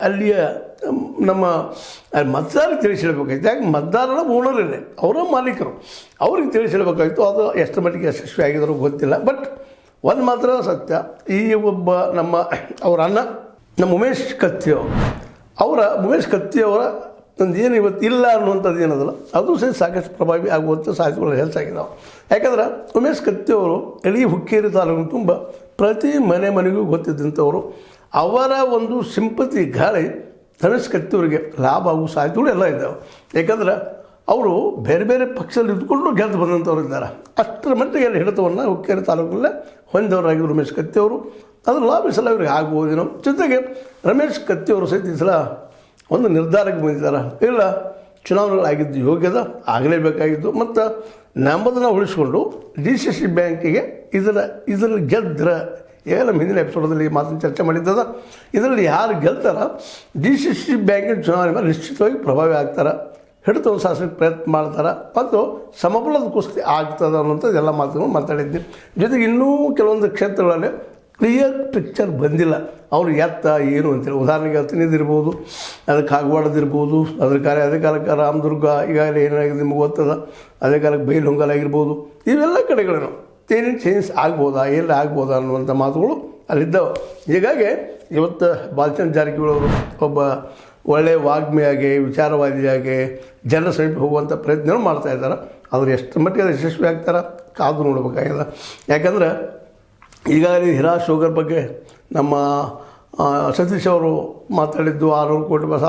ಅಲ್ಲಿಯ ನಮ್ಮ ಮತದಾರರಿಗೆ ತಿಳಿಸಿ ಹೇಳಬೇಕಾಯ್ತು. ಯಾಕೆ ಮತದಾರರ ಓನರೇ, ಅವರ ಮಾಲೀಕರು, ಅವ್ರಿಗೆ ತಿಳಿಸಿ ಹೇಳಬೇಕಾಯ್ತು. ಅದು ಎಷ್ಟು ಮಟ್ಟಿಗೆ ಯಶಸ್ವಿ ಆಗಿದ್ರು ಗೊತ್ತಿಲ್ಲ. ಬಟ್ ಒಂದು ಮಾತ್ರ ಸತ್ಯ, ಈ ಒಬ್ಬ ಅವರ ಅಣ್ಣ ನಮ್ಮ ಉಮೇಶ್ ಕತ್ತಿಯವರ ಏನು ಇವತ್ತು ಇಲ್ಲ ಅನ್ನುವಂಥದ್ದು ಏನದಲ್ಲ, ಅದು ಸಹ ಸಾಕಷ್ಟು ಪ್ರಭಾವಿ ಆಗುವಂಥ ಸಾಧ್ಯತೆಗಳು ಹೆಚ್ಚಾಗಿದ್ದಾವೆ. ಯಾಕಂದ್ರೆ ಉಮೇಶ್ ಕತ್ತಿಯವರು ಇಡೀ ಹುಕ್ಕೇರಿ ತಾಲೂಕು ತುಂಬ ಪ್ರತಿ ಮನೆಗೂ ಗೊತ್ತಿದ್ದಂಥವರು. ಅವರ ಒಂದು ಸಿಂಪತಿ ಗಾಳಿ ರಮೇಶ್ ಕತ್ತಿಯವರಿಗೆ ಲಾಭ ಆಗುವ ಸಾಧ್ಯತೆಗಳು ಎಲ್ಲ ಇದ್ದಾವೆ. ಯಾಕಂದ್ರೆ ಅವರು ಬೇರೆ ಬೇರೆ ಪಕ್ಷದಲ್ಲಿ ಇದ್ಕೊಂಡು ಗೆದ್ದು ಬಂದಂಥವ್ರು ಇದ್ದಾರೆ. ಅಷ್ಟರ ಮಟ್ಟಿಗೆ ಅಲ್ಲಿ ಹಿಡಿತವನ್ನು ಹುಕ್ಕೇರಿ ತಾಲೂಕಿನಲ್ಲೇ ಹೊಂದಿದವರಾಗಿದ್ದರು ರಮೇಶ್ ಕತ್ತಿಯವರು. ಅದು ಲಾಭ ಈ ಸಲ ಅವ್ರಿಗೆ ಆಗ್ಬೋದೇನೋ. ಜೊತೆಗೆ ರಮೇಶ್ ಕತ್ತಿಯವರು ಸಹಿತ ಈ ಸಲ ಒಂದು ನಿರ್ಧಾರಕ್ಕೆ ಬಂದಿದ್ದಾರೆ. ಇಲ್ಲ, ಚುನಾವಣೆಗಳಾಗಿದ್ದು ಯೋಗ್ಯದ ಆಗಲೇಬೇಕಾಗಿದ್ದು, ಮತ್ತು ನಂಬದನ್ನು ಉಳಿಸ್ಕೊಂಡು DCC ಬ್ಯಾಂಕಿಗೆ ಇದರಲ್ಲಿ ಗೆದ್ದರೆ, ಈಗ ನಮ್ಮ ಹಿಂದಿನ ಎಪಿಸೋಡಲ್ಲಿ ಮಾತನ್ನು ಚರ್ಚೆ ಮಾಡಿದ್ದದ, ಇದರಲ್ಲಿ ಯಾರು ಗೆಲ್ತಾರ DCC ಬ್ಯಾಂಕಿನ ಚುನಾವಣೆ ಮೇಲೆ ನಿಶ್ಚಿತವಾಗಿ ಪ್ರಭಾವಿ ಆಗ್ತಾರೆ, ಹಿಡಿತವನ್ನು ಸಾಧಿಸೋಕ್ಕೆ ಪ್ರಯತ್ನ ಮಾಡ್ತಾರೆ, ಮತ್ತು ಸಮಬಲದ ಕುಸ್ತಿ ಆಗ್ತದೆ ಅನ್ನೋಂಥದ್ದು ಎಲ್ಲ ಮಾತುಗಳು ಮಾತಾಡಿದ್ದೀನಿ. ಜೊತೆಗೆ ಇನ್ನೂ ಕೆಲವೊಂದು ಕ್ಷೇತ್ರಗಳಲ್ಲಿ ಕ್ಲಿಯರ್ ಪಿಕ್ಚರ್ ಬಂದಿಲ್ಲ, ಅವರು ಎತ್ತ ಏನು ಅಂತೇಳಿ. ಉದಾಹರಣೆಗೆ ಹತ್ತನೇದಿರ್ಬೋದು, ಅದಕ್ಕೆ ಕಾಗವಾಡದಿರ್ಬೋದು, ಅದೇ ಕಾಲಕ್ಕೆ ರಾಮದುರ್ಗ ಈಗಾಗಲೇ ಏನಾಗಿದೆ ನಿಮ್ಗೆ ಗೊತ್ತದ, ಅದೇ ಕಾಲಕ್ಕೆ ಬೈಲಹೊಂಗಲ ಆಗಿರ್ಬೋದು, ಇವೆಲ್ಲ ಕಡೆಗಳೇನು ಏನೇನು ಚೇಂಜ್ ಆಗ್ಬೋದಾ, ಎಲ್ಲಿ ಆಗ್ಬೋದಾ ಅನ್ನುವಂಥ ಮಾತುಗಳು ಅಲ್ಲಿದ್ದಾವೆ. ಹೀಗಾಗಿ ಇವತ್ತು ಬಾಲಚಂದ್ರ ಜಾರಕಿಹೊಳಿ ಅವರು ಒಬ್ಬ ಒಳ್ಳೆಯ ವಾಗ್ಮಿಯಾಗಿ, ವಿಚಾರವಾದಿಯಾಗಿ ಜನರ ಸಮೀಪ ಹೋಗುವಂಥ ಪ್ರಯತ್ನಗಳು ಮಾಡ್ತಾಯಿದ್ದಾರೆ. ಅವರು ಎಷ್ಟು ಮಟ್ಟಿಗೆ ಯಶಸ್ವಿ ಆಗ್ತಾರೆ ಕಾದು ನೋಡಬೇಕಾಗಿದೆ. ಯಾಕಂದ್ರೆ ಈಗಾಗಲೇ ಹಿರಾ ಶೋಗರ್ ಬಗ್ಗೆ ನಮ್ಮ ಸತೀಶ್ ಅವರು ಮಾತಾಡಿದ್ದು 600 ಕೋಟಿ